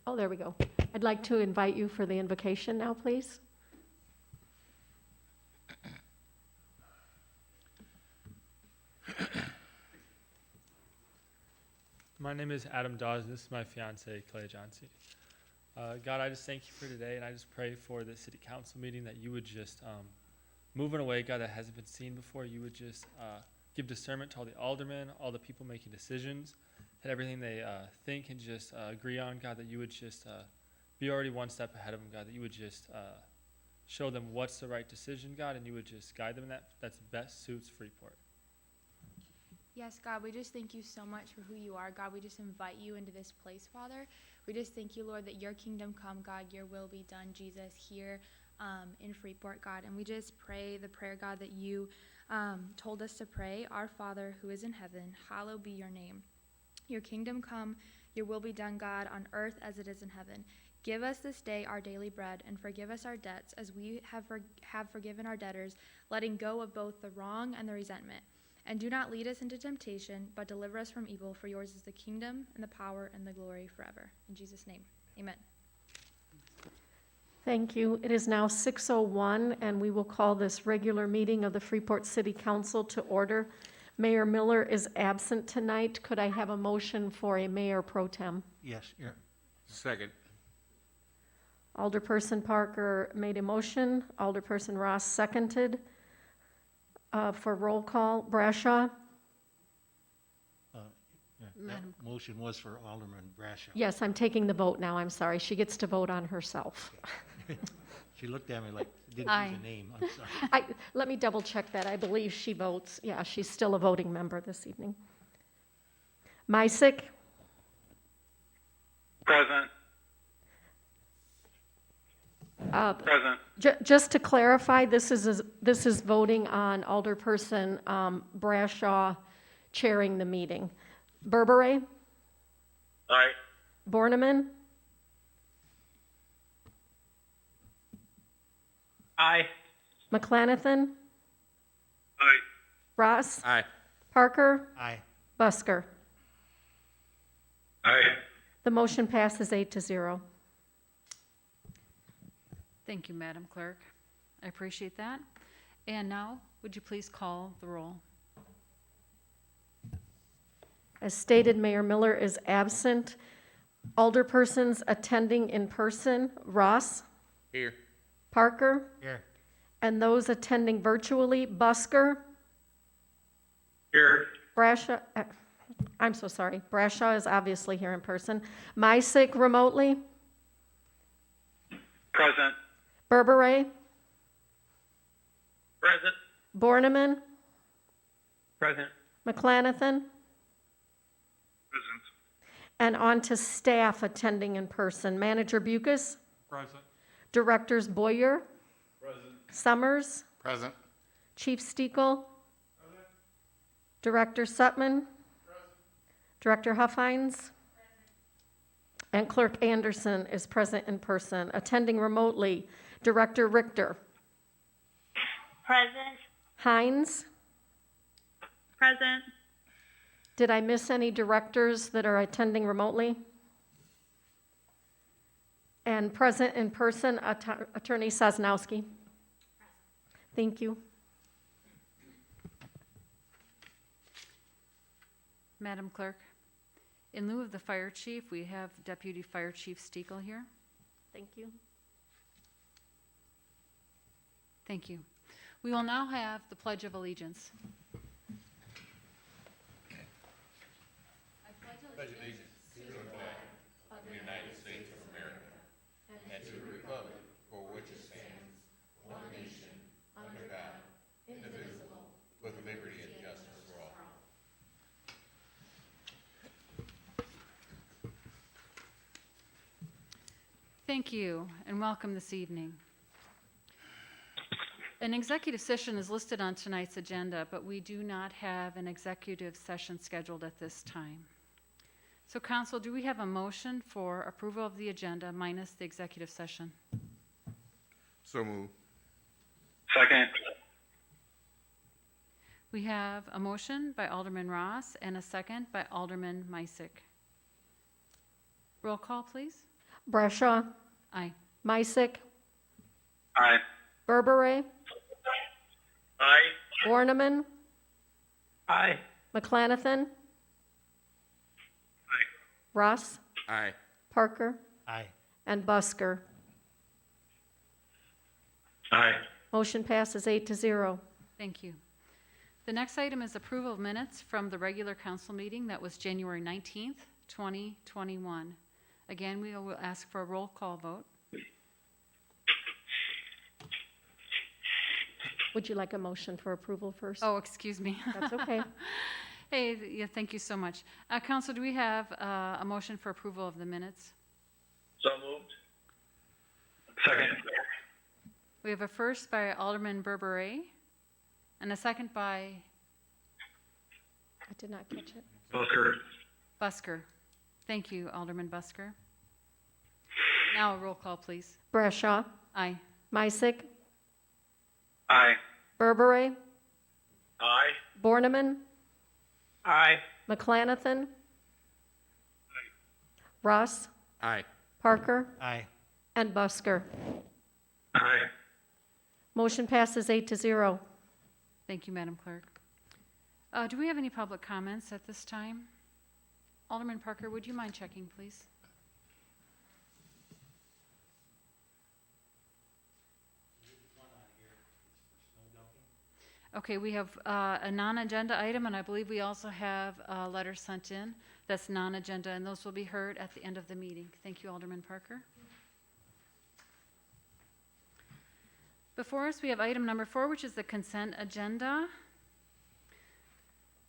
Oh, there we go. I'd like to invite you for the invocation now, please. My name is Adam Dawes. This is my fiance, Clay Johnson. God, I just thank you for today, and I just pray for the city council meeting that you would just move in a way, God, that hasn't been seen before. You would just give discernment to all the aldermen, all the people making decisions, and everything they think and just agree on, God, that you would just be already one step ahead of them, God, that you would just show them what's the right decision, God, and you would just guide them in that's best suits Freeport. Yes, God, we just thank you so much for who you are. God, we just invite you into this place, Father. We just thank you, Lord, that your kingdom come, God, your will be done, Jesus, here in Freeport, God. And we just pray the prayer, God, that you told us to pray. Our Father, who is in heaven, hallowed be your name. Your kingdom come, your will be done, God, on earth as it is in heaven. Give us this day our daily bread, and forgive us our debts as we have forgiven our debtors, letting go of both the wrong and the resentment. And do not lead us into temptation, but deliver us from evil. For yours is the kingdom and the power and the glory forever. In Jesus' name, amen. Thank you. It is now 6:01, and we will call this regular meeting of the Freeport City Council to order. Mayor Miller is absent tonight. Could I have a motion for a mayor pro tem? Yes, yeah. Second. Alderperson Parker made a motion. Alderperson Ross seconded. For roll call, Brashaw? That motion was for Alderman Brashaw. Yes, I'm taking the vote now. I'm sorry. She gets to vote on herself. She looked at me like, didn't Aye. use a name, I'm sorry. Let me double check that. I believe she votes. Yeah, she's still a voting member this evening. Mysick? Present. Present. Just to clarify, this is voting on Alderperson Brashaw chairing the meeting. Berberet? Aye. Borneman? Aye. McClanathan? Aye. Ross? Aye. Parker? Aye. Busker? Aye. The motion passes 8-0. Thank you, Madam Clerk. I appreciate that. And now, would you please call the roll? As stated, Mayor Miller is absent. Alderpersons attending in person, Ross, Here. Parker, Here. and those attending virtually, Busker, Here. Brashaw, I'm so sorry, Brashaw is obviously here in person. Mysick remotely, Present. Berberet, Present. Borneman, Present. McClanathan, Present. and on to staff attending in person. Manager Bucas, Present. Directors Boyer, Present. Summers, Present. Chief Steekel, Director Sutman, Director Huffines, and Clerk Anderson is present in person. Attending remotely, Director Richter, Present. Hines. Present. Did I miss any directors that are attending remotely? And present in person, Attorney Sosnowski. Thank you. Madam Clerk, in lieu of the fire chief, we have Deputy Fire Chief Steekel here. Thank you. Thank you. We will now have the Pledge of Allegiance. Thank you, and welcome this evening. An executive session is listed on tonight's agenda, but we do not have an executive session scheduled at this time. So, Council, do we have a motion for approval of the agenda minus the executive session? So move. Second. We have a motion by Alderman Ross and a second by Alderman Mysick. Roll call, please. Brashaw, Aye. Meissick, Aye. Berberay, Aye. Borneman, Aye. McClanathan, Ross, Aye. Parker, Aye. and Busker. Aye. Motion passes 8-0. Thank you. The next item is approval of minutes from the regular council meeting that was January 19th, 2021. Again, we will ask for a roll call vote. Would you like a motion for approval first? Oh, excuse me. That's okay. Hey, yeah, thank you so much. Council, do we have a motion for approval of the minutes? So moved. Second. We have a first by Alderman Berberay and a second by I did not catch it. Busker. Busker. Thank you, Alderman Busker. Now a roll call, please. Brashaw, Aye. Meissick, Aye. Berberay, Aye. Borneman, Aye. McClanathan, Ross, Aye. Parker, Aye. and Busker. Aye. Motion passes 8-0. Thank you, Madam Clerk. Do we have any public comments at this time? Alderman Parker, would you mind checking, please? Okay, we have a non-agenda item, and I believe we also have a letter sent in that's non-agenda, and those will be heard at the end of the meeting. Thank you, Alderman Parker. Before us, we have item number 4, which is the consent agenda.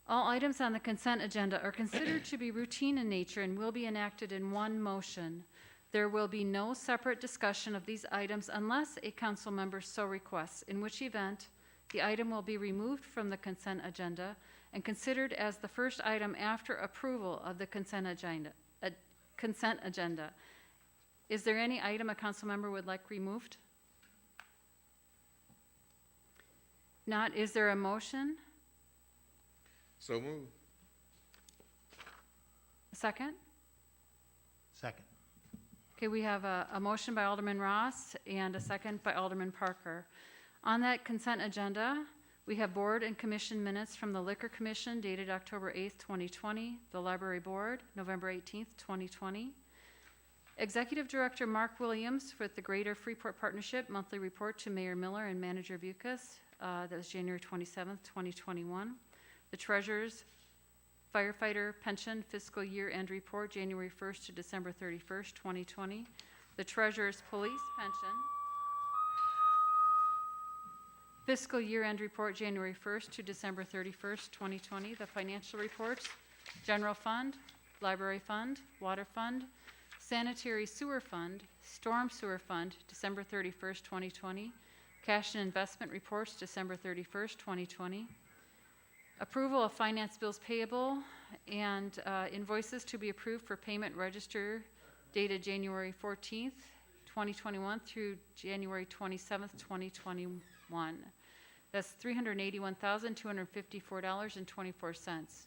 All items on the consent agenda are considered to be routine in nature and will be enacted in one motion. There will be no separate discussion of these items unless a council member so requests, in which event the item will be removed from the consent agenda and considered as the first item after approval of the consent agenda. Is there any item a council member would like removed? Not. Is there a motion? So move. A second? Second. Okay, we have a motion by Alderman Ross and a second by Alderman Parker. On that consent agenda, we have board and commission minutes from the Liquor Commission dated October 8th, 2020, the Library Board, November 18th, 2020. Executive Director Mark Williams with the Greater Freeport Partnership monthly report to Mayor Miller and Manager Bucas, that was January 27th, 2021. The Treasurer's Firefighter Pension Fiscal Year End Report, January 1st to December 31st, 2020. The Treasurer's Police Pension Fiscal Year End Report, January 1st to December 31st, 2020. The financial reports, General Fund, Library Fund, Water Fund, Sanitary Sewer Fund, Storm Sewer Fund, December 31st, 2020. Cash and investment reports, December 31st, 2020. Approval of finance bills payable and invoices to be approved for payment register dated January 14th, 2021 through January 27th, 2021. That's $381,254.24.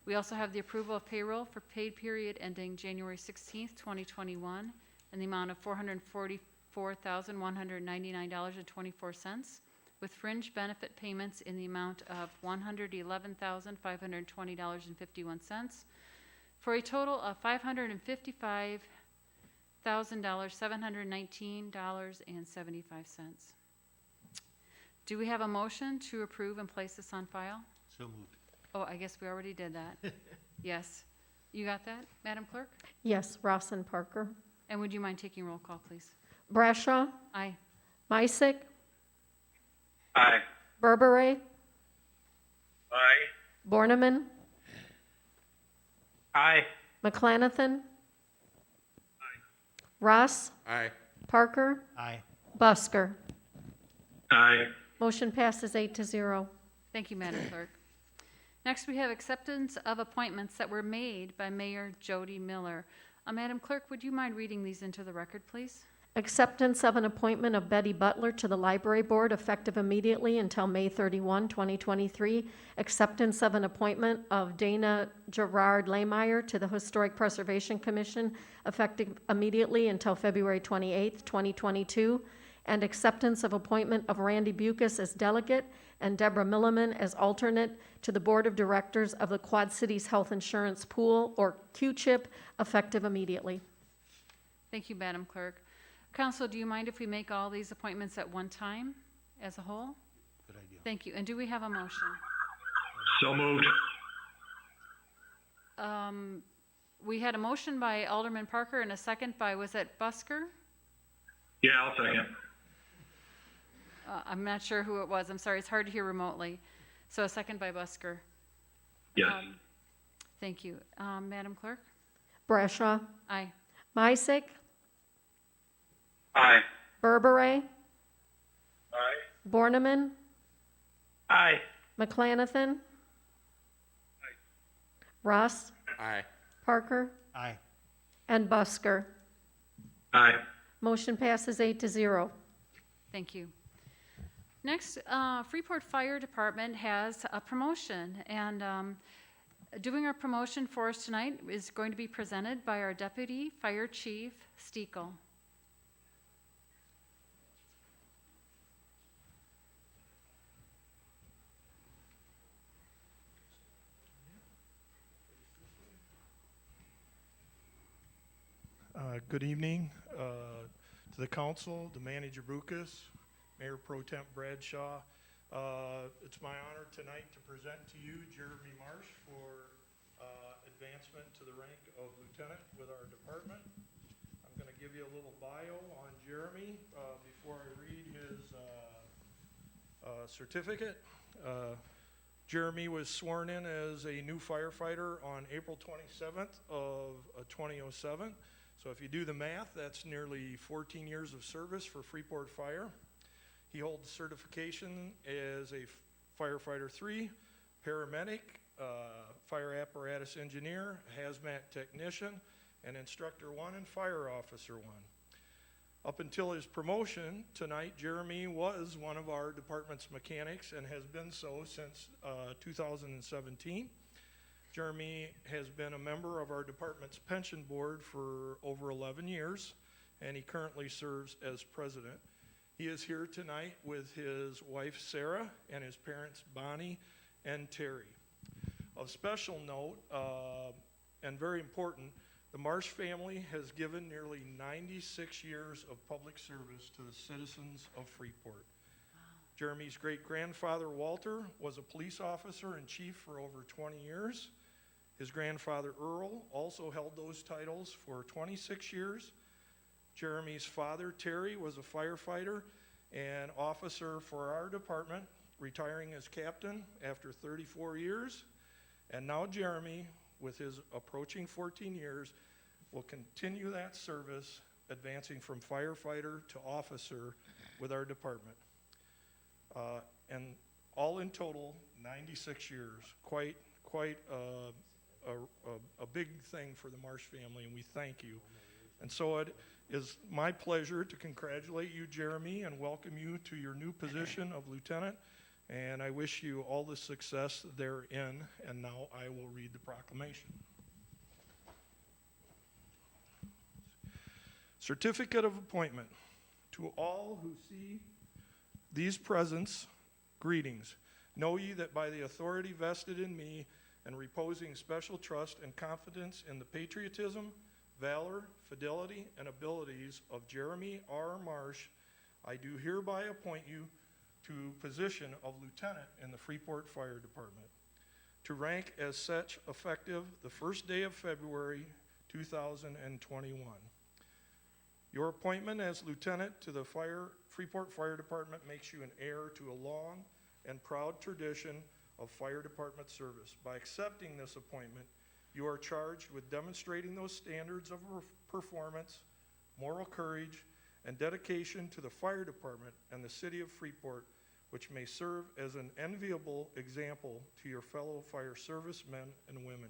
We also have the approval of payroll for paid period ending January 16th, 2021 in the amount of $444,199.24, with fringe benefit payments in the amount of $111,520.51, for a total of $555,719.75. Do we have a motion to approve and place this on file? So moved. Oh, I guess we already did that. Yes. You got that, Madam Clerk? Yes, Ross and Parker. And would you mind taking roll call, please? Brashaw, Aye. Meissick, Aye. Berberay, Aye. Borneman, Aye. McClanathan, Ross, Aye. Parker, Aye. Busker. Aye. Motion passes 8-0. Thank you, Madam Clerk. Next, we have acceptance of appointments that were made by Mayor Jody Miller. Madam Clerk, would you mind reading these into the record, please? Acceptance of an appointment of Betty Butler to the Library Board effective immediately until May 31, 2023. Acceptance of an appointment of Dana Gerard Laymeyer to the Historic Preservation Commission effective immediately until February 28, 2022. And acceptance of appointment of Randy Bucas as delegate and Deborah Milliman as alternate to the Board of Directors of the Quad Cities Health Insurance Pool, or Q-CHIP, effective immediately. Thank you, Madam Clerk. Council, do you mind if we make all these appointments at one time as a whole? Good idea. Thank you. And do we have a motion? So moved. We had a motion by Alderman Parker and a second by, was that Busker? Yeah, I'll second. I'm not sure who it was. I'm sorry, it's hard to hear remotely. So a second by Busker. Yes. Thank you. Madam Clerk? Brashaw, Aye. Misick, Aye. Berberay, Aye. Borneman, Aye. McClanathan, Ross, Aye. Parker, Aye. and Busker. Aye. Motion passes 8-0. Thank you. Next, Freeport Fire Department has a promotion, and doing our promotion for us tonight is going to be presented by our Deputy Fire Chief, Steekel. Good evening to the council, to Manager Bucas, Mayor Pro Temp Bradshaw. It's my honor tonight to present to you Jeremy Marsh for advancement to the rank of lieutenant with our department. I'm going to give you a little bio on Jeremy before I read his certificate. Jeremy was sworn in as a new firefighter on April 27th of 2007. So if you do the math, that's nearly 14 years of service for Freeport Fire. He holds certification as a firefighter 3, paramedic, fire apparatus engineer, hazmat technician, and instructor 1 and fire officer 1. Up until his promotion tonight, Jeremy was one of our department's mechanics and has been so since 2017. Jeremy has been a member of our department's pension board for over 11 years, and he currently serves as president. He is here tonight with his wife Sarah and his parents Bonnie and Terry. Of special note, and very important, the Marsh family has given nearly 96 years of public service to the citizens of Freeport. Jeremy's great-grandfather Walter was a police officer and chief for over 20 years. His grandfather Earl also held those titles for 26 years. Jeremy's father Terry was a firefighter and officer for our department, retiring as captain after 34 years. And now Jeremy, with his approaching 14 years, will continue that service, advancing from firefighter to officer with our department. And all in total, 96 years. Quite a big thing for the Marsh family, and we thank you. And so it is my pleasure to congratulate you, Jeremy, and welcome you to your new position of lieutenant. And I wish you all the success therein. And now I will read the proclamation. Certificate of appointment. To all who see these presents, greetings. Know ye that by the authority vested in me and reposing special trust and confidence in the patriotism, valor, fidelity, and abilities of Jeremy R. Marsh, I do hereby appoint you to position of lieutenant in the Freeport Fire Department, to rank as such effective the first day of February 2021. Your appointment as lieutenant to the Freeport Fire Department makes you an heir to a long and proud tradition of fire department service. By accepting this appointment, you are charged with demonstrating those standards of performance, moral courage, and dedication to the fire department and the city of Freeport, which may serve as an enviable example to your fellow fire servicemen and women.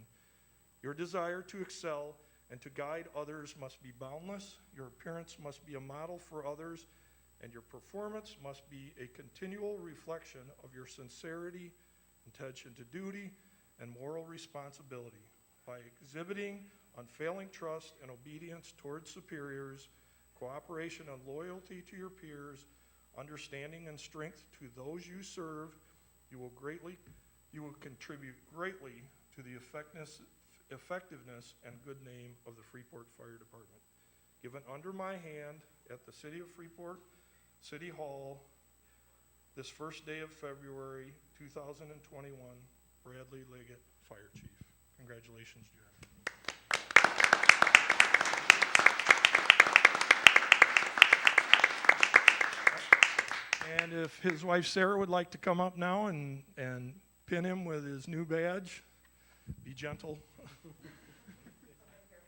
Your desire to excel and to guide others must be boundless. Your appearance must be a model for others, and your performance must be a continual reflection of your sincerity, attention to duty, and moral responsibility. By exhibiting unfailing trust and obedience towards superiors, cooperation and loyalty to your peers, understanding and strength to those you serve, you will contribute greatly to the effectiveness and good name of the Freeport Fire Department. Given under my hand at the City of Freeport City Hall this first day of February 2021, Bradley Leggett, Fire Chief. Congratulations, Jeremy. And if his wife Sarah would like to come up now and pin him with his new badge, be gentle.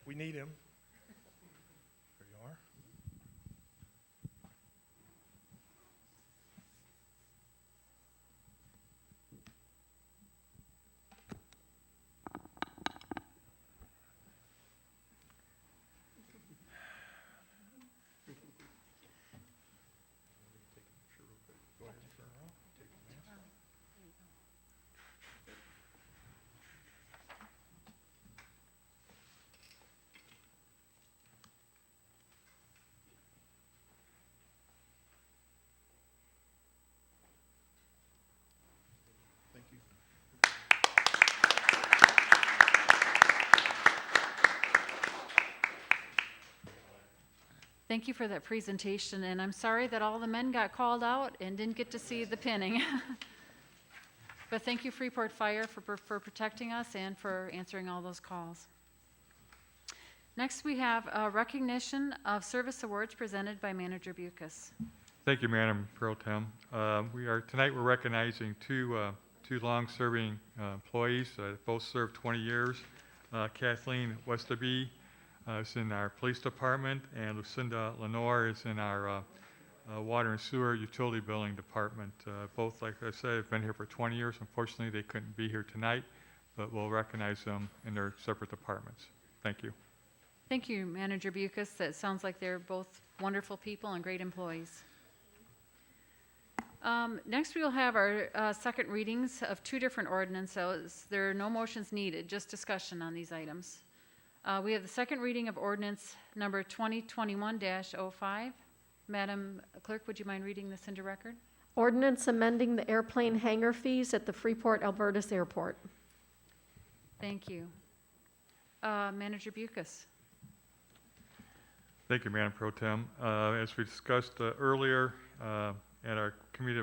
We need him. There you are. Go ahead and turn around. Take the mask off. Thank you. Thank you for that presentation, and I'm sorry that all the men got called out and didn't get to see the pinning. But thank you, Freeport Fire, for protecting us and for answering all those calls. Next, we have a recognition of service awards presented by Manager Bucas. Thank you, Madam Pro Tem. Tonight we're recognizing two long-serving employees that both served 20 years. Kathleen Westerby is in our police department, and Lucinda Lenore is in our water and sewer utility billing department. Both, like I said, have been here for 20 years. Unfortunately, they couldn't be here tonight, but we'll recognize them in their separate departments. Thank you. Thank you, Manager Bucas. That sounds like they're both wonderful people and great employees. Next, we will have our second readings of two different ordinances. There are no motions needed, just discussion on these items. We have the second reading of ordinance number 2021-05. Madam Clerk, would you mind reading this into record? Ordinance amending the airplane hangar fees at the Freeport Albertus Airport. Thank you. Manager Bucas. Thank you, Madam Pro Tem. As we discussed earlier at our committee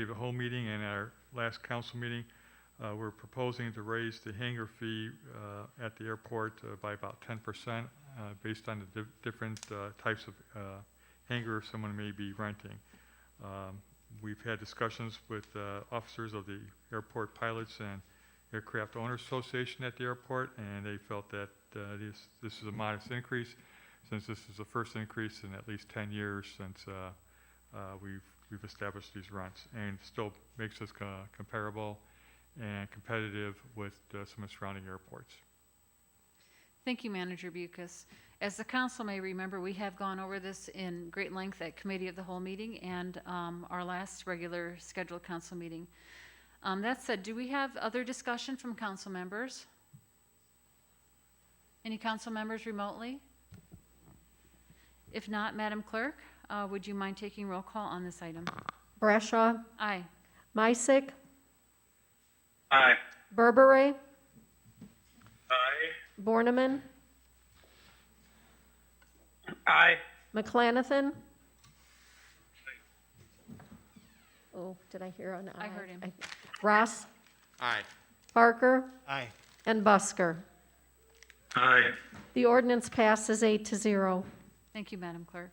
of the whole meeting and our last council meeting, we're proposing to raise the hangar fee at the airport by about 10% based on the different types of hangar someone may be renting. We've had discussions with officers of the Airport Pilots and Aircraft Owners Association at the airport, and they felt that this is a modest increase, since this is the first increase in at least 10 years since we've established these rents, and still makes us comparable and competitive with some of the surrounding airports. Thank you, Manager Bucas. As the council may remember, we have gone over this in great length at Committee of the Whole meeting and our last regular scheduled council meeting. That said, do we have other discussion from council members? Any council members remotely? If not, Madam Clerk, would you mind taking roll call on this item? Brashaw, Aye. Mysick, Aye. Berberay, Aye. Borneman, Aye. McClanathan. Oh, did I hear an aye? I heard him. Ross, Aye. Barker, Aye. and Busker. Aye. The ordinance passes 8-0. Thank you, Madam Clerk.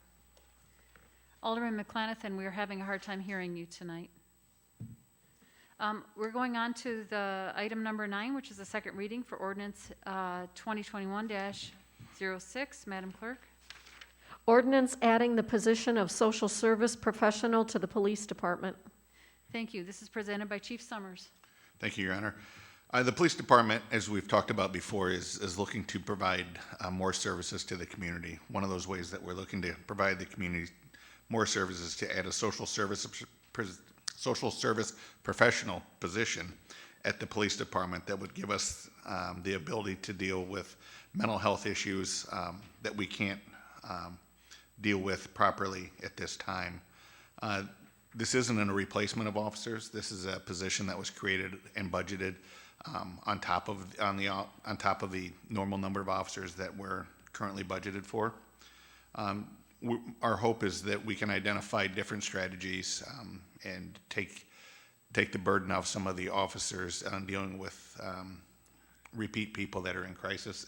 Alderman McClanathan, we are having a hard time hearing you tonight. We're going on to the item number 9, which is the second reading for ordinance 2021-06. Madam Clerk. Ordinance adding the position of social service professional to the police department. Thank you. This is presented by Chief Summers. Thank you, Your Honor. The police department, as we've talked about before, is looking to provide more services to the community. One of those ways that we're looking to provide the community more services to add a social service professional position at the police department that would give us the ability to deal with mental health issues that we can't deal with properly at this time. This isn't a replacement of officers. This is a position that was created and budgeted on top of the normal number of officers that we're currently budgeted for. Our hope is that we can identify different strategies and take the burden off some of the officers on dealing with repeat people that are in crisis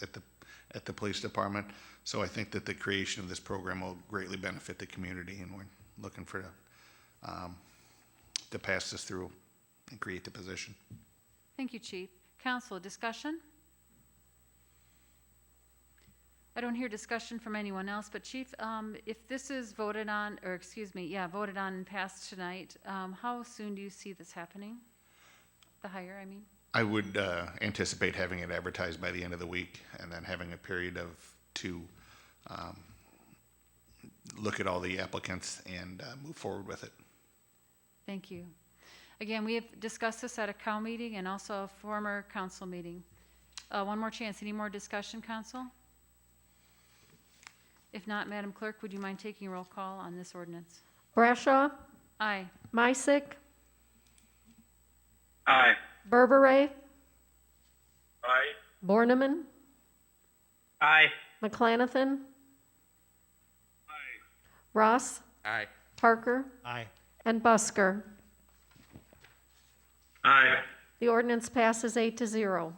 at the police department. So I think that the creation of this program will greatly benefit the community, and we're looking for to pass this through and create the position. Thank you, Chief. Council, discussion? I don't hear discussion from anyone else, but Chief, if this is voted on and passed tonight, how soon do you see this happening? The hire, I mean? I would anticipate having it advertised by the end of the week, and then having a period to look at all the applicants and move forward with it. Thank you. Again, we have discussed this at a COW meeting and also a former council meeting. One more chance. Any more discussion, council? If not, Madam Clerk, would you mind taking a roll call on this ordinance? Brashaw, Aye. Mysick, Aye. Berberay, Aye. Borneman, Aye. McClanathan, Ross, Aye. Parker, Aye. and Busker. Aye. The ordinance passes 8-0.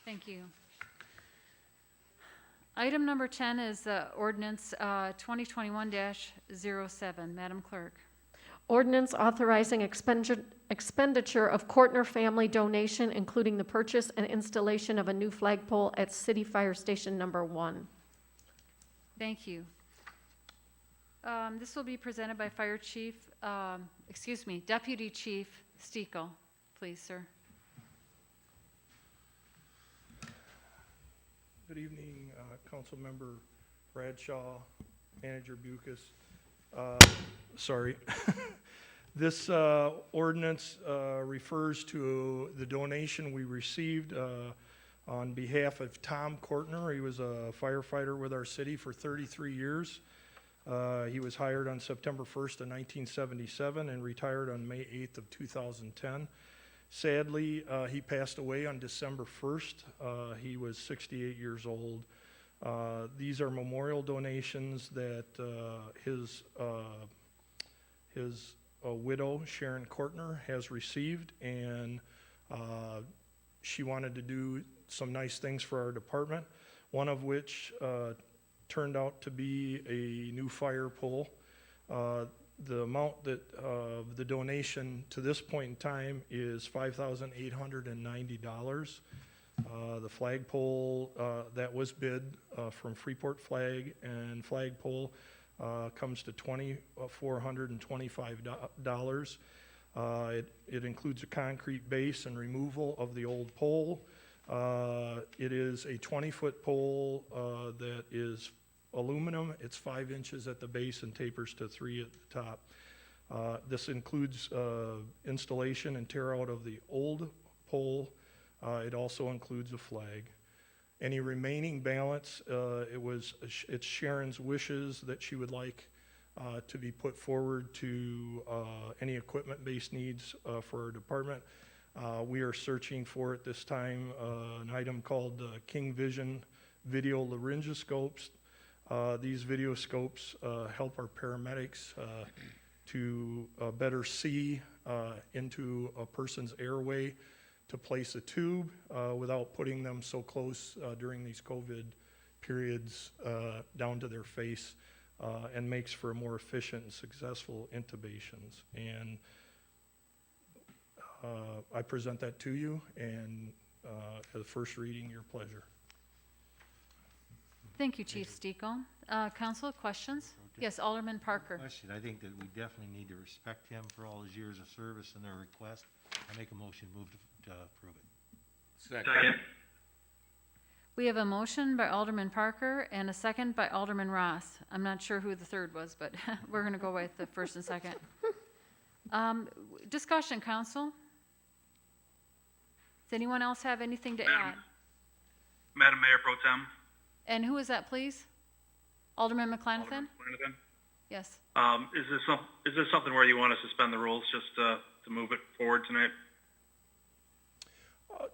Thank you. Item number 10 is ordinance 2021-07. Madam Clerk. Ordinance authorizing expenditure of Kortner family donation, including the purchase and installation of a new flagpole at City Fire Station Number 1. Thank you. This will be presented by Deputy Chief Stiechel. Please, sir. Good evening, Council Member Bradshaw, Manager Bucus. Sorry. This ordinance refers to the donation we received on behalf of Tom Kortner. He was a firefighter with our city for 33 years. He was hired on September 1st of 1977 and retired on May 8th of 2010. Sadly, he passed away on December 1st. He was 68 years old. These are memorial donations that his widow, Sharon Kortner, has received, and she wanted to do some nice things for our department, one of which turned out to be a new fire pole. The amount that the donation to this point in time is $5,890. The flagpole that was bid from Freeport Flag and Flagpole comes to $2,425. It includes a concrete base and removal of the old pole. It is a 20-foot pole that is aluminum. It's 5 inches at the base and tapers to 3 at the top. This includes installation and tear out of the old pole. It also includes a flag. Any remaining balance, it's Sharon's wishes that she would like to be put forward to any equipment-based needs for our department. We are searching for at this time an item called King Vision video laryngoscopes. These videoscopes help our paramedics to better see into a person's airway, to place a tube without putting them so close during these COVID periods down to their face, and makes for more efficient and successful intubations. And I present that to you, and as a first reading, your pleasure. Thank you, Chief Stiechel. Council, questions? Yes, Alderman Parker. Question, I think that we definitely need to respect him for all his years of service and their request. I make a motion, move to approve it. Second. We have a motion by Alderman Parker and a second by Alderman Ross. I'm not sure who the third was, but we're going to go with the first and second. Discussion, council? Does anyone else have anything to add? Madam Mayor Pro Tem. And who is that, please? Alderman McClanathan? Alderman Flanagan. Yes. Is this something where you want to suspend the rules just to move it forward tonight?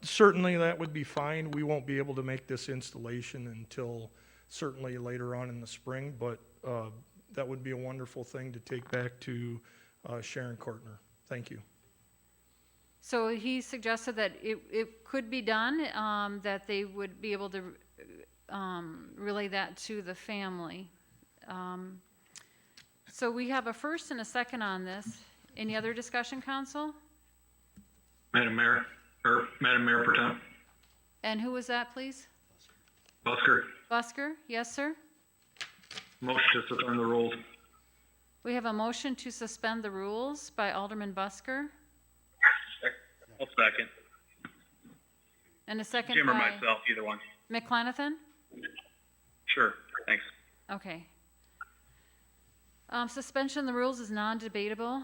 Certainly, that would be fine. We won't be able to make this installation until certainly later on in the spring, but that would be a wonderful thing to take back to Sharon Kortner. Thank you. So he suggested that it could be done, that they would be able to relay that to the family. So we have a first and a second on this. Any other discussion, council? Madam Mayor Pro Tem. And who was that, please? Busker. Busker? Yes, sir? Motion to suspend the rules. We have a motion to suspend the rules by Alderman Busker I'll second. and a second Jim or by myself, either one. McClanathan? Sure, thanks. Okay. Suspension of the rules is non-debatable.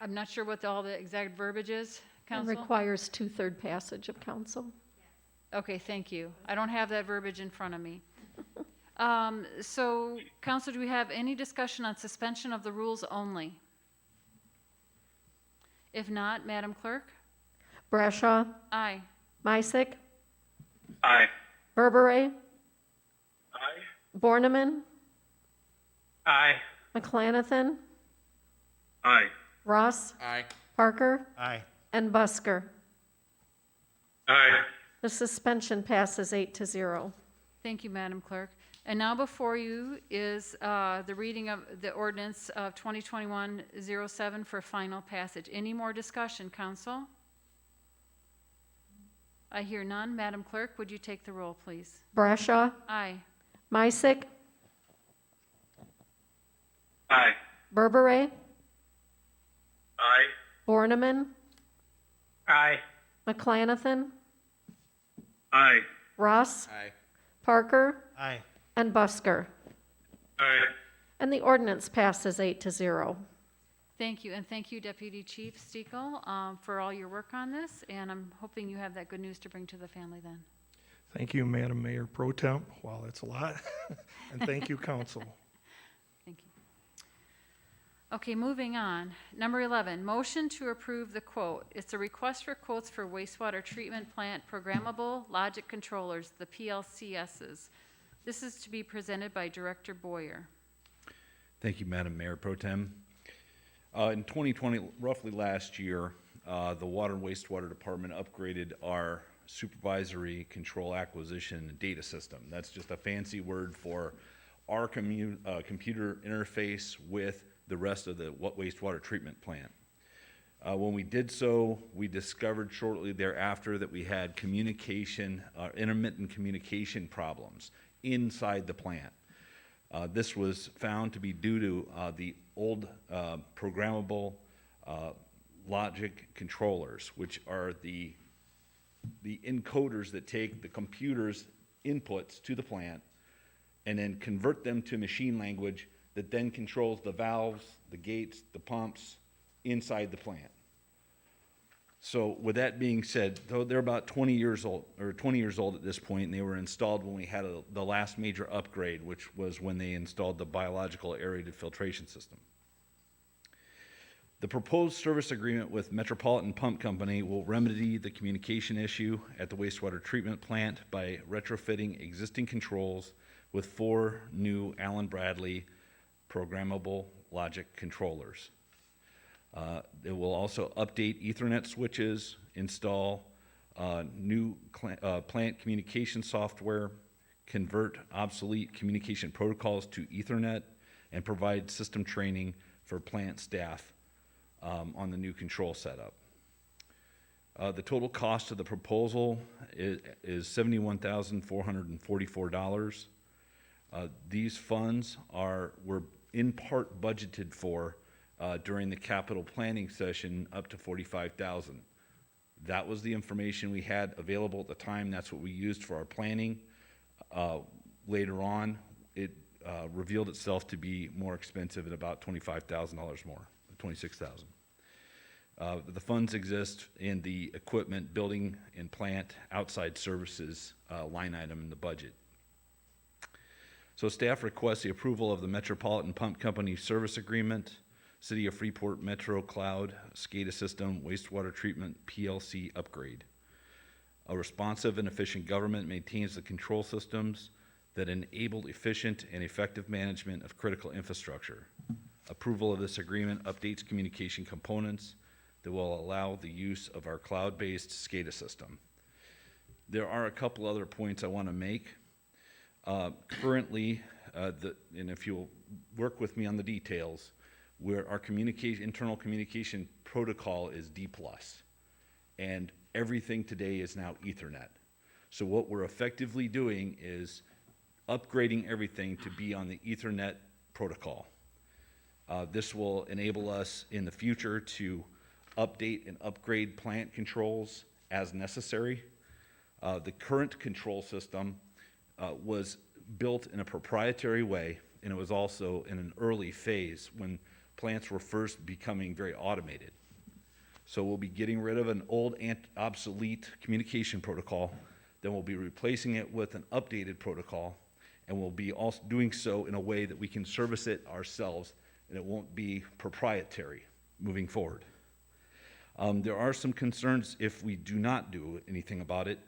I'm not sure what all the exact verbiage is, It council? requires two-third passage of council. Okay, thank you. I don't have that verbiage in front of me. So, council, do we have any discussion on suspension of the rules only? If not, Madam Clerk? Brashaw, Aye. Misick, Aye. Berberay, Aye. Borneman, Aye. McClanathan, Aye. Ross, Aye. Parker, Aye. and Busker. Aye. The suspension passes 8-0. Thank you, Madam Clerk. And now before you is the reading of the ordinance of 2021-07 for final passage. Any more discussion, council? I hear none. Madam Clerk, would you take the roll, please? Brashaw, Aye. Misick, Aye. Berberay, Aye. Borneman, Aye. McClanathan, Aye. Ross, Aye. Parker, Aye. and Busker. Aye. And the ordinance passes 8-0. Thank you, and thank you, Deputy Chief Stekel, for all your work on this, and I'm hoping you have that good news to bring to the family then. Thank you, Madam Mayor Pro Tem. Wow, that's a lot. And thank you, council. Thank you. Okay, moving on. Number 11, motion to approve the quote. It's a request for quotes for wastewater treatment plant programmable logic controllers, the PLCSs. This is to be presented by Director Boyer. Thank you, Madam Mayor Pro Tem. In 2020, roughly last year, the Water and Wastewater Department upgraded our supervisory control acquisition data system. That's just a fancy word for our computer interface with the rest of the wastewater treatment plant. When we did so, we discovered shortly thereafter that we had intermittent communication problems inside the plant. This was found to be due to the old programmable logic controllers, which are the encoders that take the computer's inputs to the plant and then convert them to machine language that then controls the valves, the gates, the pumps inside the plant. So with that being said, though they're about 20 years old at this point, and they were installed when we had the last major upgrade, which was when they installed the biological aerated filtration system. The proposed service agreement with Metropolitan Pump Company will remedy the communication issue at the wastewater treatment plant by retrofitting existing controls with 4 new Allen Bradley programmable logic controllers. It will also update Ethernet switches, install new plant communication software, convert obsolete communication protocols to Ethernet, and provide system training for plant staff on the new control setup. The total cost of the proposal is $71,444. These funds were in part budgeted for during the capital planning session up to $45,000. That was the information we had available at the time. That's what we used for our planning. Later on, it revealed itself to be more expensive at about $25,000 more, $26,000. The funds exist in the equipment, building, and plant outside services line item in the budget. So staff requests the approval of the Metropolitan Pump Company Service Agreement, City of Freeport Metro Cloud SCADA System Wastewater Treatment PLC upgrade. A responsive and efficient government maintains the control systems that enable efficient and effective management of critical infrastructure. Approval of this agreement updates communication components that will allow the use of our cloud-based SCADA system. There are a couple other points I want to make. Currently, and if you'll work with me on the details, where our internal communication protocol is D+, and everything today is now Ethernet. So what we're effectively doing is upgrading everything to be on the Ethernet protocol. This will enable us in the future to update and upgrade plant controls as necessary. The current control system was built in a proprietary way, and it was also in an early phase when plants were first becoming very automated. So we'll be getting rid of an old obsolete communication protocol, then we'll be replacing it with an updated protocol, and we'll be also doing so in a way that we can service it ourselves, and it won't be proprietary moving forward. There are some concerns if we do not do anything about it.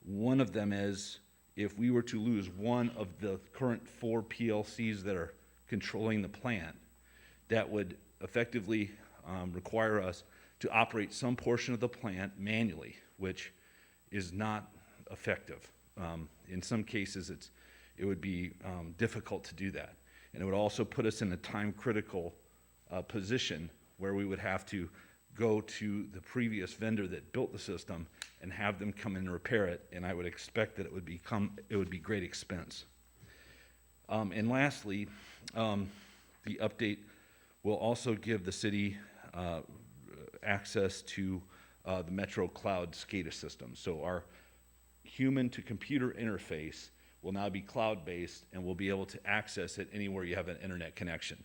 One of them is if we were to lose one of the current 4 PLCs that are controlling the plant, that would effectively require us to operate some portion of the plant manually, which is not effective. In some cases, it would be difficult to do that. And it would also put us in a time-critical position where we would have to go to the previous vendor that built the system and have them come in and repair it, and I would expect that it would be great expense. And lastly, the update will also give the city access to the Metro Cloud SCADA system. So our human-to-computer interface will now be cloud-based, and we'll be able to access it anywhere you have an internet connection.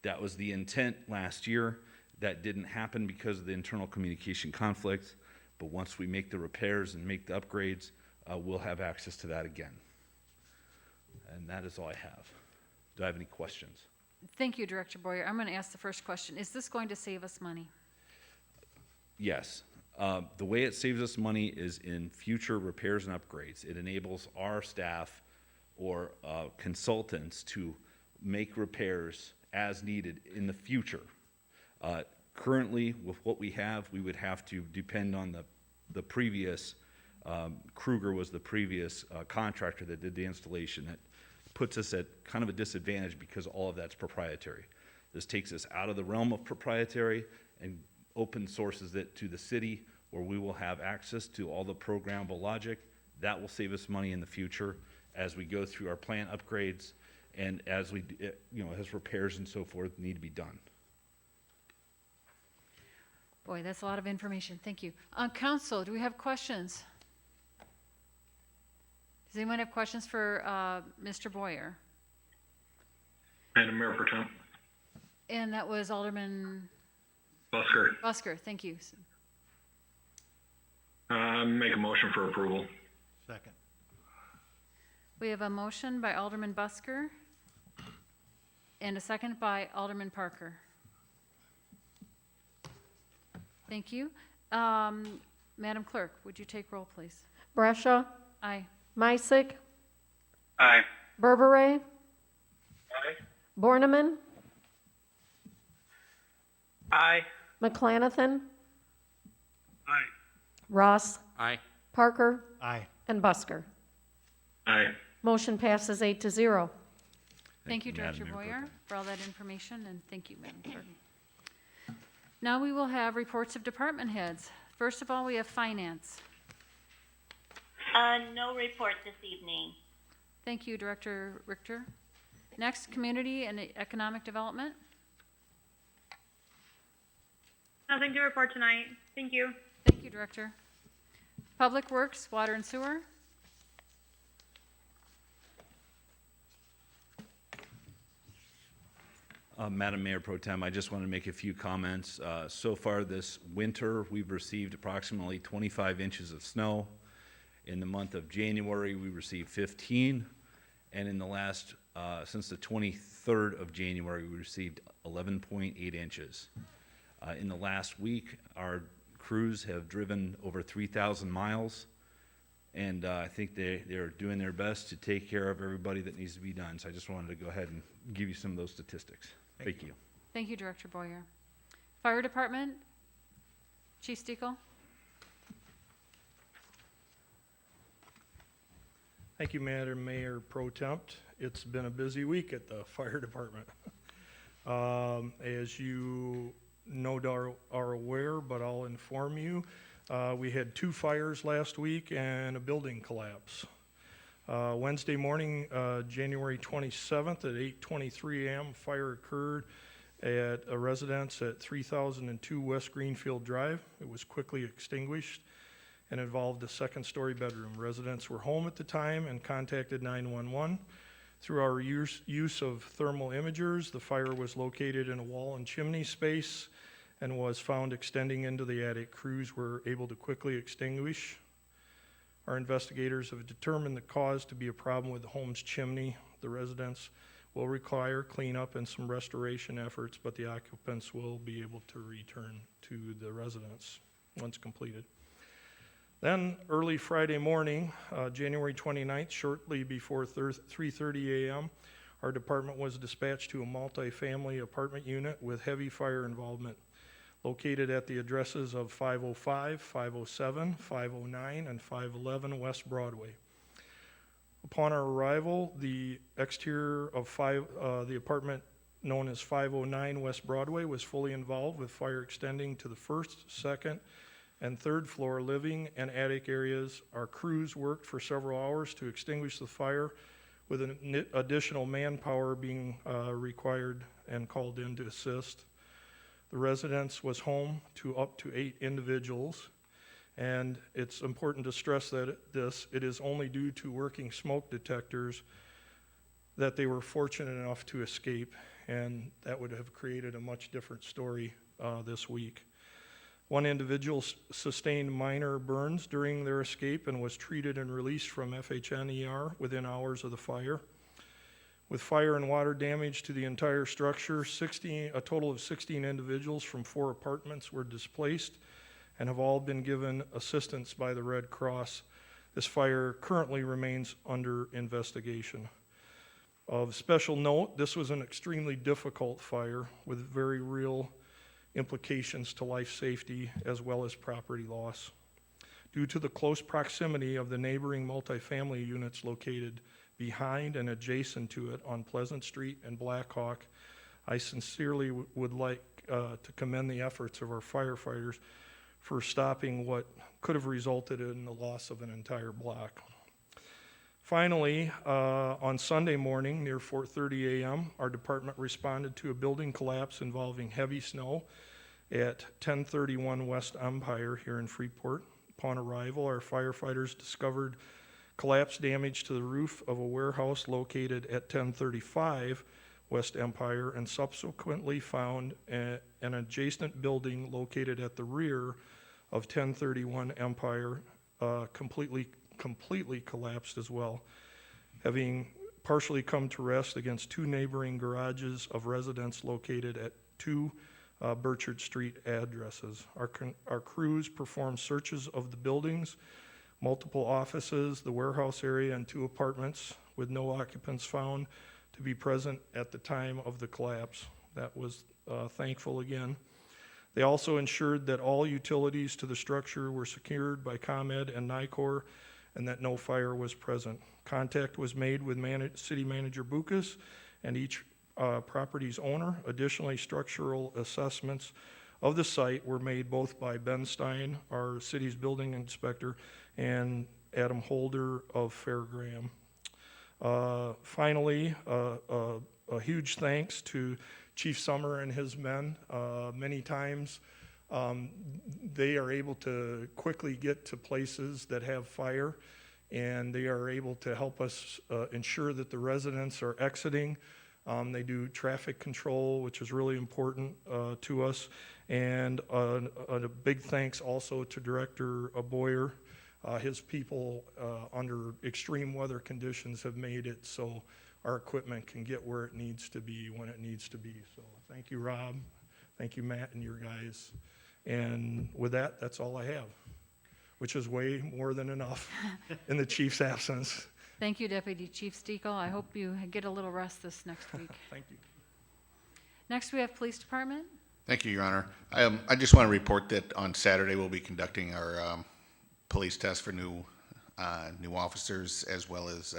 That was the intent last year. That didn't happen because of the internal communication conflict, but once we make the repairs and make the upgrades, we'll have access to that again. And that is all I have. Do I have any questions? Thank you, Director Boyer. I'm going to ask the first question. Is this going to save us money? Yes. The way it saves us money is in future repairs and upgrades. It enables our staff or consultants to make repairs as needed in the future. Currently, with what we have, we would have to depend on the previous, Kruger was the previous contractor that did the installation. That puts us at kind of a disadvantage because all of that's proprietary. This takes us out of the realm of proprietary and open sources it to the city, where we will have access to all the programmable logic. That will save us money in the future as we go through our plant upgrades and as we, as repairs and so forth need to be done. Boy, that's a lot of information. Thank you. Council, do we have questions? Does anyone have questions for Mr. Boyer? Madam Mayor Pro Tem. And that was Alderman Busker. Busker. Thank you. Make a motion for approval. Second. We have a motion by Alderman Busker and a second by Alderman Parker. Thank you. Madam Clerk, would you take roll, please? Brescia, Aye. Misick, Aye. Berberay, Aye. Borneman, Aye. McClanathan, Aye. Ross, Aye. Parker, Aye. and Busker. Aye. Motion passes 8-0. Thank you, Madam Director Mayor Pro Boyer, Tem. for all that information, and thank you, Madam Clerk. Now we will have reports of department heads. First of all, we have finance. No report this evening. Thank you, Director Richter. Next, community and economic development. Nothing to report tonight. Thank you. Thank you, Director. Public Works, Water and Sewer. Madam Mayor Pro Tem, I just want to make a few comments. So far this winter, we've received approximately 25 inches of snow. In the month of January, we received 15. And in the last, since the 23rd of January, we received 11.8 inches. In the last week, our crews have driven over 3,000 miles. And I think they're doing their best to take care of everybody that needs to be done. So I just wanted to go ahead and give you some of those statistics. Thank you. Thank you, Director Boyer. Fire Department, Chief Stekel. Thank you, Madam Mayor Pro Temp. It's been a busy week at the fire department. As you no doubt are aware, but I'll inform you, we had 2 fires last week and a building collapse. Wednesday morning, January 27th at 8:23 a.m., fire occurred at a residence at 3002 West Greenfield Drive. It was quickly extinguished and involved a second-story bedroom. Residents were home at the time and contacted 911. Through our use of thermal imagers, the fire was located in a wall and chimney space and was found extending into the attic. Crews were able to quickly extinguish. Our investigators have determined the cause to be a problem with the home's chimney. The residents will require cleanup and some restoration efforts, but the occupants will be able to return to the residence once completed. Then early Friday morning, January 29th, shortly before 3:30 a.m., our department was dispatched to a multi-family apartment unit with heavy fire involvement, located at the addresses of 505, 507, 509, and 511 West Broadway. Upon our arrival, the exterior of the apartment known as 509 West Broadway was fully involved, with fire extending to the first, second, and third floor living and attic areas. Our crews worked for several hours to extinguish the fire, with an additional manpower being required and called in to assist. The residence was home to up to 8 individuals, and it's important to stress that it is only due to working smoke detectors that they were fortunate enough to escape, and that would have created a much different story this week. One individual sustained minor burns during their escape and was treated and released from FHN-ER within hours of the fire. With fire and water damage to the entire structure, a total of 16 individuals from 4 apartments were displaced and have all been given assistance by the Red Cross. This fire currently remains under investigation. Of special note, this was an extremely difficult fire with very real implications to life safety as well as property loss. Due to the close proximity of the neighboring multifamily units located behind and adjacent to it on Pleasant Street and Blackhawk, I sincerely would like to commend the efforts of our firefighters for stopping what could have resulted in the loss of an entire block. Finally, on Sunday morning near 4:30 a.m., our department responded to a building collapse involving heavy snow at 1031 West Empire here in Freeport. Upon arrival, our firefighters discovered collapse damage to the roof of a warehouse located at 1035 West Empire, and subsequently found an adjacent building located at the rear of 1031 Empire completely collapsed as well, having partially come to rest against 2 neighboring garages of residents located at 2 Burchard Street addresses. Our crews performed searches of the buildings, multiple offices, the warehouse area, and 2 apartments, with no occupants found to be present at the time of the collapse. That was thankful again. They also ensured that all utilities to the structure were secured by ComEd and NICOR, and that no fire was present. Contact was made with City Manager Bucas and each property's owner. Additionally, structural assessments of the site were made both by Ben Stein, our city's building inspector, and Adam Holder of Fairgraham. Finally, a huge thanks to Chief Summer and his men. Many times They are able to quickly get to places that have fire, and they are able to help us ensure that the residents are exiting. They do traffic control, which is really important to us. And a big thanks also to Director Boyer. His people, under extreme weather conditions, have made it so our equipment can get where it needs to be when it needs to be. So thank you, Rob. Thank you, Matt, and your guys. And with that, that's all I have, which is way more than enough in the chief's absence. Thank you, Deputy Chief Stekel. I hope you get a little rest this next week. Thank you. Next, we have Police Department. Thank you, Your Honor. I just want to report that on Saturday, we'll be conducting our police test for new officers, as well as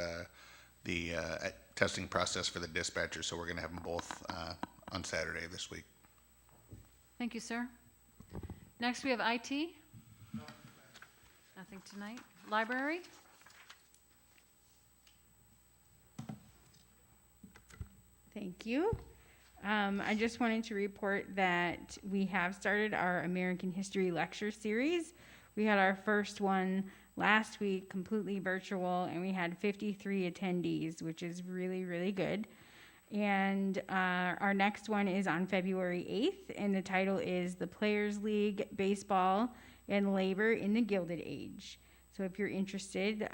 the testing process for the dispatchers. So we're going to have them both on Saturday this week. Thank you, sir. Next, we have IT. Nothing tonight. Library. Thank you. I just wanted to report that we have started our American History Lecture Series. We had our first one last week, completely virtual, and we had 53 attendees, which is really, really good. And our next one is on February 8th, and the title is The Players League, Baseball, and Labor in the Gilded Age. So if you're interested,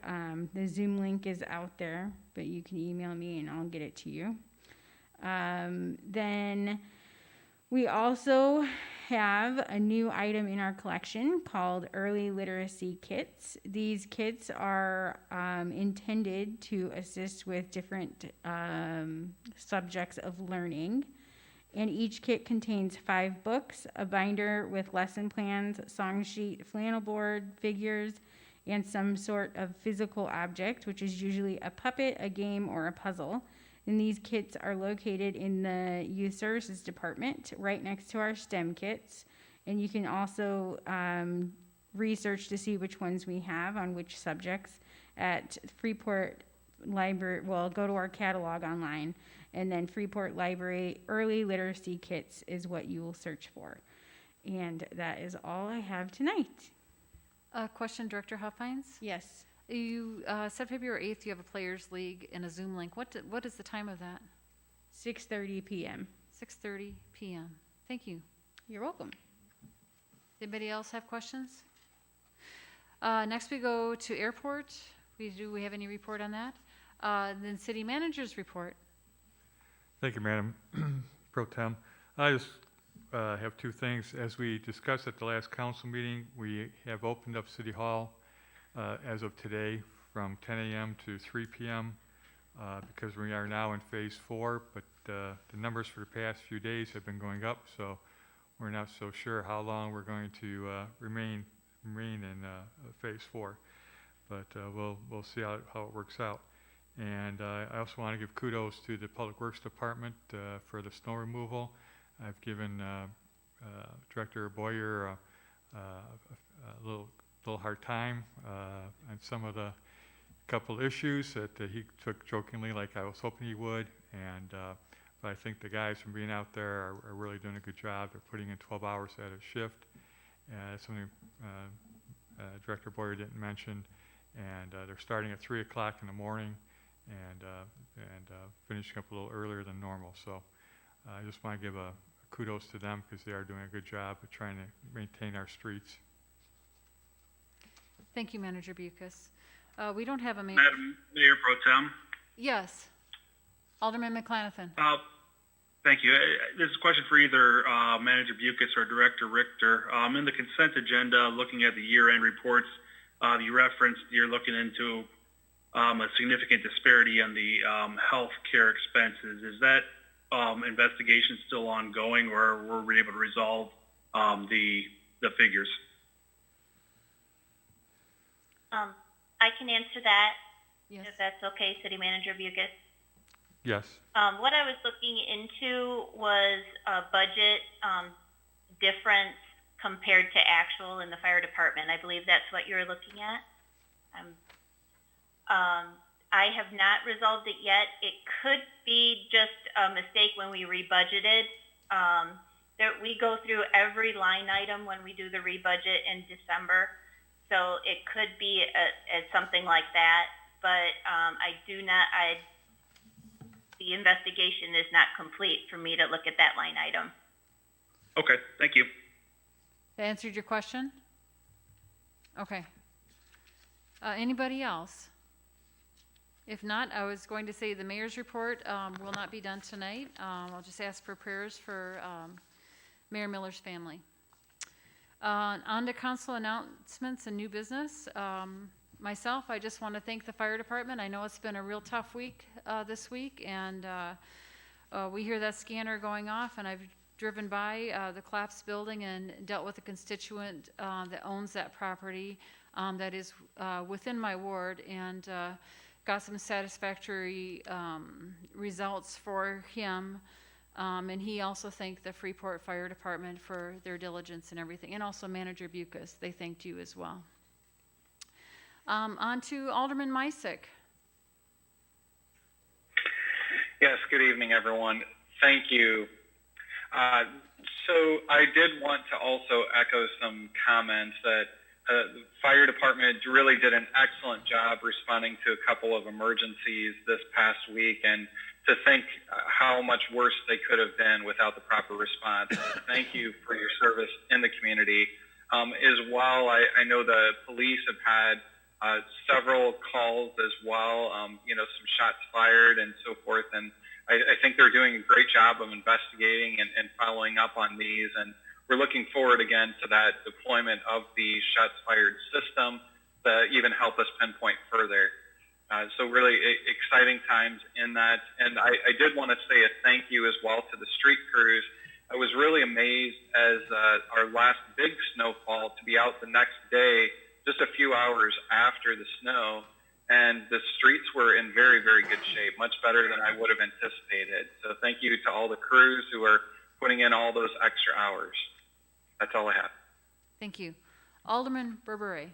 the Zoom link is out there, but you can email me and I'll get it to you. Then we also have a new item in our collection called Early Literacy Kits. These kits are intended to assist with different subjects of learning. And each kit contains 5 books, a binder with lesson plans, song sheet, flannel board, figures, and some sort of physical object, which is usually a puppet, a game, or a puzzle. And these kits are located in the Youth Services Department, right next to our STEM kits. And you can also research to see which ones we have on which subjects at Freeport Library. Well, go to our catalog online, and then Freeport Library Early Literacy Kits is what you will search for. And that is all I have tonight. Question, Director Huffines? Yes. You said February 8th you have a Players League and a Zoom link. What is the time of that? 6:30 p.m. 6:30 p.m. Thank you. You're welcome. Anybody else have questions? Next we go to airport. Do we have any report on that? Then city manager's report. Thank you, Madam Pro Tem. I just have 2 things. As we discussed at the last council meeting, we have opened up City Hall as of today from 10 a.m. to 3 p.m. Because we are now in phase 4, but the numbers for the past few days have been going up, so we're not so sure how long we're going to remain in phase 4. But we'll see how it works out. And I also want to give kudos to the Public Works Department for the snow removal. I've given Director Boyer a little hard time on some of the couple issues that he took jokingly, like I was hoping he would. And but I think the guys from being out there are really doing a good job. They're putting in 12 hours at a shift. That's something Director Boyer didn't mention. And they're starting at 3 o'clock in the morning and finishing up a little earlier than normal. So I just want to give a kudos to them because they are doing a good job of trying to maintain our streets. Thank you, Manager Bucus. We don't have a Madam Mayor Pro Tem. Yes. Alderman McClanathan. Thank you. This is a question for either Manager Bucus or Director Richter. In the consent agenda, looking at the year-end reports, you referenced you're looking into a significant disparity on the health care expenses. Is that investigation still ongoing, or were we able to resolve the figures? I can answer that, Yes. if that's okay, City Manager Bucus. Yes. What I was looking into was a budget difference compared to actual in the fire department. I believe that's what you're looking at. I have not resolved it yet. It could be just a mistake when we rebudgeted. we go through every line item when we do the rebudget in December. So it could be something like that, but the investigation is not complete for me to look at that line item. Okay, thank you. That answered your question? Okay. Anybody else? If not, I was going to say the mayor's report will not be done tonight. I'll just ask for prayers for Mayor Miller's family. On to council announcements and new business. Myself, I just want to thank the fire department. I know it's been a real tough week this week, and we hear that scanner going off, and I've driven by the Claps building and dealt with a constituent that owns that property that is within my ward, and got some satisfactory results for him. And he also thanked the Freeport Fire Department for their diligence and everything, and also Manager Bucas. They thanked you as well. On to Alderman Misick. Yes, good evening, everyone. Thank you. So I did want to also echo some comments that the fire department really did an excellent job responding to a couple of emergencies this past week, and to think how much worse they could have been without the proper response. Thank you for your service in the community. As well, I know the police have had several calls as well, some shots fired and so forth, and I think they're doing a great job of investigating and following up on these, and we're looking forward again to that deployment of the shots fired system to even help us pinpoint further. So really exciting times in that. And I did want to say a thank you as well to the street crews. I was really amazed as our last big snowfall to be out the next day, just a few hours after the snow, and the streets were in very, very good shape, much better than I would have anticipated. So thank you to all the crews who are putting in all those extra hours. That's all I have. Thank you. Alderman Berbere.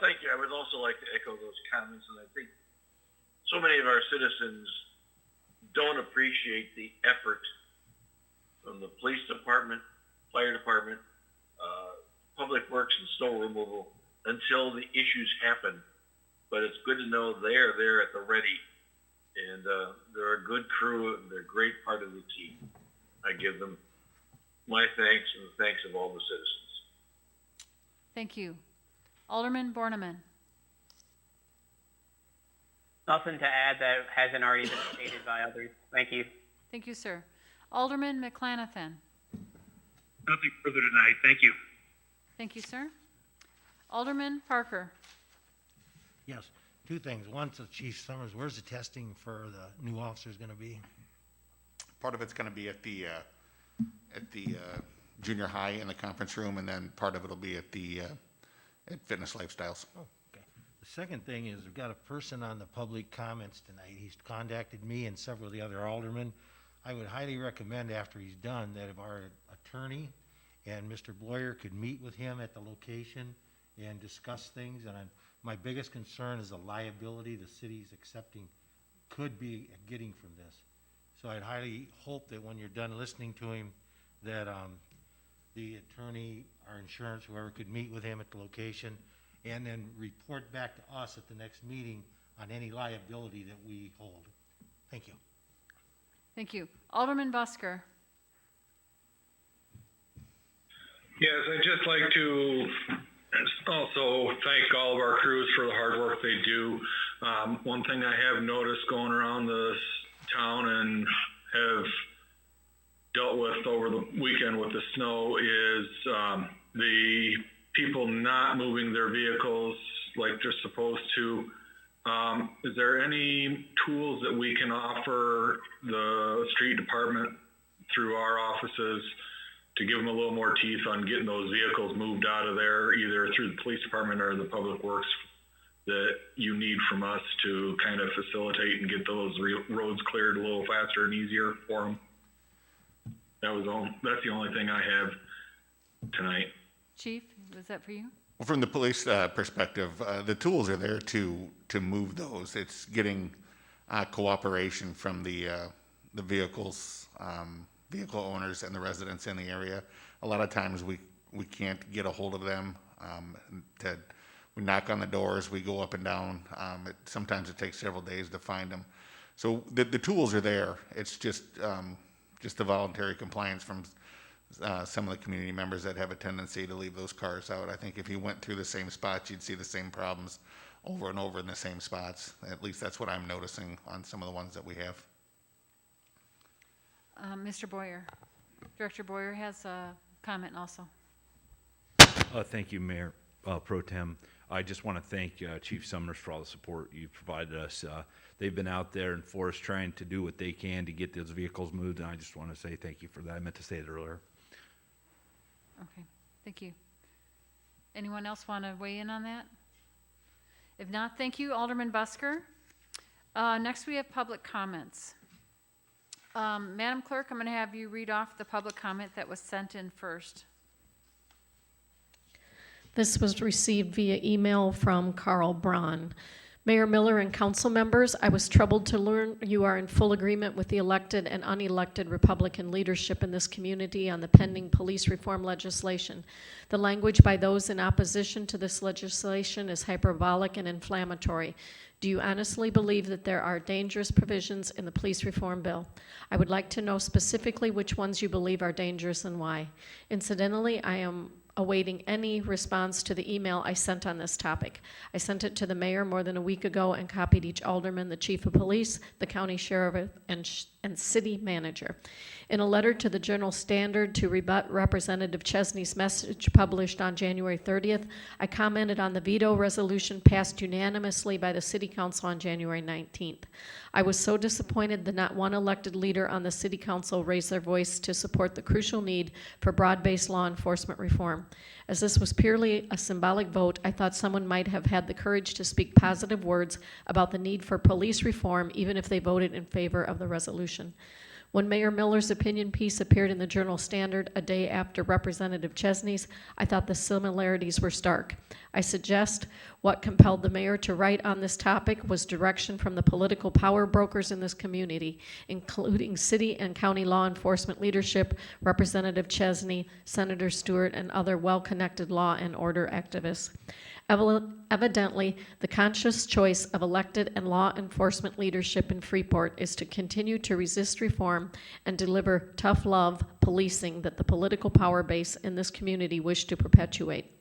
Thank you. I would also like to echo those comments, and I think so many of our citizens don't appreciate the effort from the police department, fire department, public works, and snow removal until the issues happen. But it's good to know they're there at the ready, and they're a good crew, and they're a great part of the team. I give them my thanks and the thanks of all the citizens. Thank you. Alderman Borneman. Nothing to add that hasn't already been stated by others. Thank you. Thank you, sir. Alderman McClanathan. Nothing further tonight. Thank you. Thank you, sir. Alderman Parker. Yes, two things. One to Chief Summers, where's the testing for the new officers going to be? Part of it's going to be at the junior high in the conference room, and then part of it'll be at the at Fitness Lifestyles. Oh, okay. The second thing is we've got a person on the public comments tonight. He's contacted me and several of the other aldermen. I would highly recommend after he's done that if our attorney and Mr. Bloyer could meet with him at the location and discuss things. And my biggest concern is the liability the city's accepting could be getting from this. So I'd highly hope that when you're done listening to him, that the attorney, our insurance, whoever could meet with him at the location and then report back to us at the next meeting on any liability that we hold. Thank you. Thank you. Alderman Busker. Yes, I'd just like to also thank all of our crews for the hard work they do. One thing I have noticed going around this town and have dealt with over the weekend with the snow is the people not moving their vehicles like they're supposed to. Is there any tools that we can offer the street department through our offices to give them a little more teeth on getting those vehicles moved out of there, either through the police department or the public works, that you need from us to kind of facilitate and get those roads cleared a little faster and easier for them? That's the only thing I have tonight. Chief, was that for you? Well, from the police perspective, the tools are there to move those. It's getting cooperation from the vehicles vehicle owners and the residents in the area. A lot of times we can't get a hold of them. We knock on the doors, we go up and down. Sometimes it takes several days to find them. So the tools are there. It's just the voluntary compliance from some of the community members that have a tendency to leave those cars out. I think if you went through the same spots, you'd see the same problems over and over in the same spots. At least that's what I'm noticing on some of the ones that we have. Mr. Boyer. Director Boyer has a comment also. Thank you, Mayor Pro Tem. I just want to thank Chief Summers for all the support you've provided us. They've been out there in forest trying to do what they can to get those vehicles moved, and I just want to say thank you for that. I meant to say it earlier. Okay, thank you. Anyone else want to weigh in on that? If not, thank you, Alderman Busker. Next, we have public comments. Madam Clerk, I'm going to have you read off the public comment that was sent in first. This was received via email from Carl Braun. Mayor Miller and council members, I was troubled to learn you are in full agreement with the elected and unelected Republican leadership in this community on the pending police reform legislation. The language by those in opposition to this legislation is hyperbolic and inflammatory. Do you honestly believe that there are dangerous provisions in the police reform bill? I would like to know specifically which ones you believe are dangerous and why. Incidentally, I am awaiting any response to the email I sent on this topic. I sent it to the mayor more than a week ago and copied each alderman, the chief of police, the county sheriff, and city manager. In a letter to the Journal Standard to rebut Representative Chesney's message published on January 30th, I commented on the veto resolution passed unanimously by the City Council on January 19th. I was so disappointed that not one elected leader on the City Council raised their voice to support the crucial need for broad-based law enforcement reform. As this was purely a symbolic vote, I thought someone might have had the courage to speak positive words about the need for police reform, even if they voted in favor of the resolution. When Mayor Miller's opinion piece appeared in the Journal Standard a day after Representative Chesney's, I thought the similarities were stark. I suggest what compelled the mayor to write on this topic was direction from the political power brokers in this community, including city and county law enforcement leadership, Representative Chesney, Senator Stewart, and other well-connected law and order activists. Evidently, the conscious choice of elected and law enforcement leadership in Freeport is to continue to resist reform and deliver tough love policing that the political power base in this community wish to perpetuate.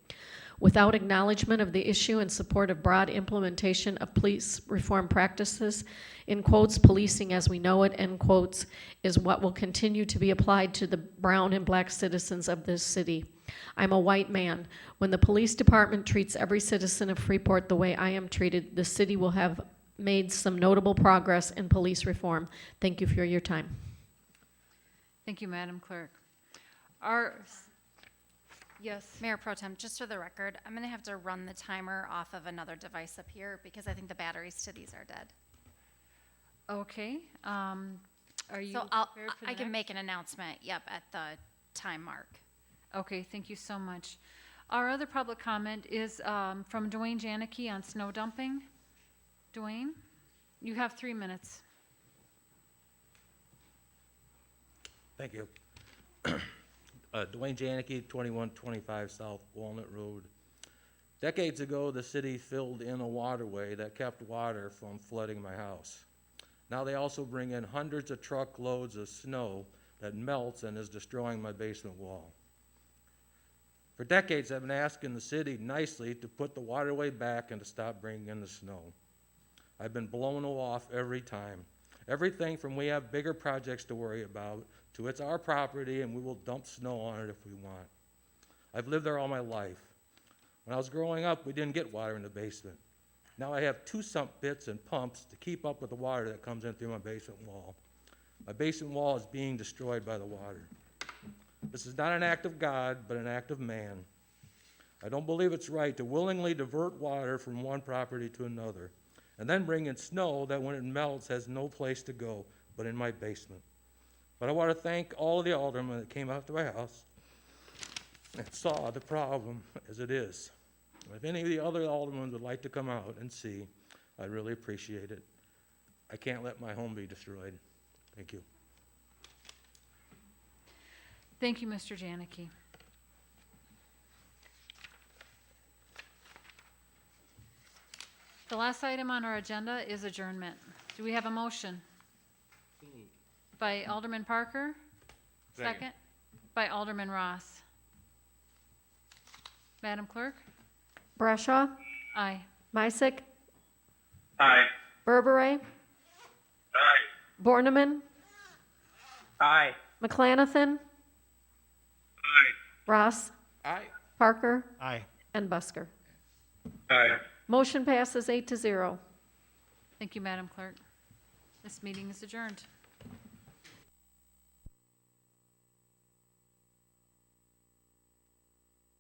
Without acknowledgement of the issue and support of broad implementation of police reform practices, in quotes, policing as we know it, end quotes, is what will continue to be applied to the brown and black citizens of this city. I'm a white man. When the police department treats every citizen of Freeport the way I am treated, the city will have made some notable progress in police reform. Thank you for your time. Thank you, Madam Clerk. Yes. Mayor Pro Tem, just for the record, I'm going to have to run the timer off of another device up here because I think the batteries to these are dead. Okay. Are you So prepared for the I can next? make an announcement, yep, at the time mark. Okay, thank you so much. Our other public comment is from Dwayne Janicki on snow dumping. Dwayne, you have 3 minutes. Thank you. Dwayne Janicki, 2125 South Walnut Road. Decades ago, the city filled in a waterway that kept water from flooding my house. Now they also bring in hundreds of truckloads of snow that melts and is destroying my basement wall. For decades, I've been asking the city nicely to put the waterway back and to stop bringing in the snow. I've been blown off every time. Everything from we have bigger projects to worry about to it's our property and we will dump snow on it if we want. I've lived there all my life. When I was growing up, we didn't get water in the basement. Now I have 2 sump pits and pumps to keep up with the water that comes in through my basement wall. My basement wall is being destroyed by the water. This is not an act of God, but an act of man. I don't believe it's right to willingly divert water from one property to another, and then bring in snow that when it melts has no place to go but in my basement. But I want to thank all of the aldermen that came out to my house and saw the problem as it is. If any of the other aldermen would like to come out and see, I'd really appreciate it. I can't let my home be destroyed. Thank you. Thank you, Mr. Janicki. The last item on our agenda is adjournment. Do we have a motion? By Alderman Parker? Second. By Alderman Ross. Madam Clerk? Brashaw, Aye. Misick, Aye. Berberay, Aye. Borneman, Aye. McClanathan, Aye. Ross, Aye. Parker, Aye. and Busker. Aye. Motion passes 8-0. Thank you, Madam Clerk. This meeting is adjourned.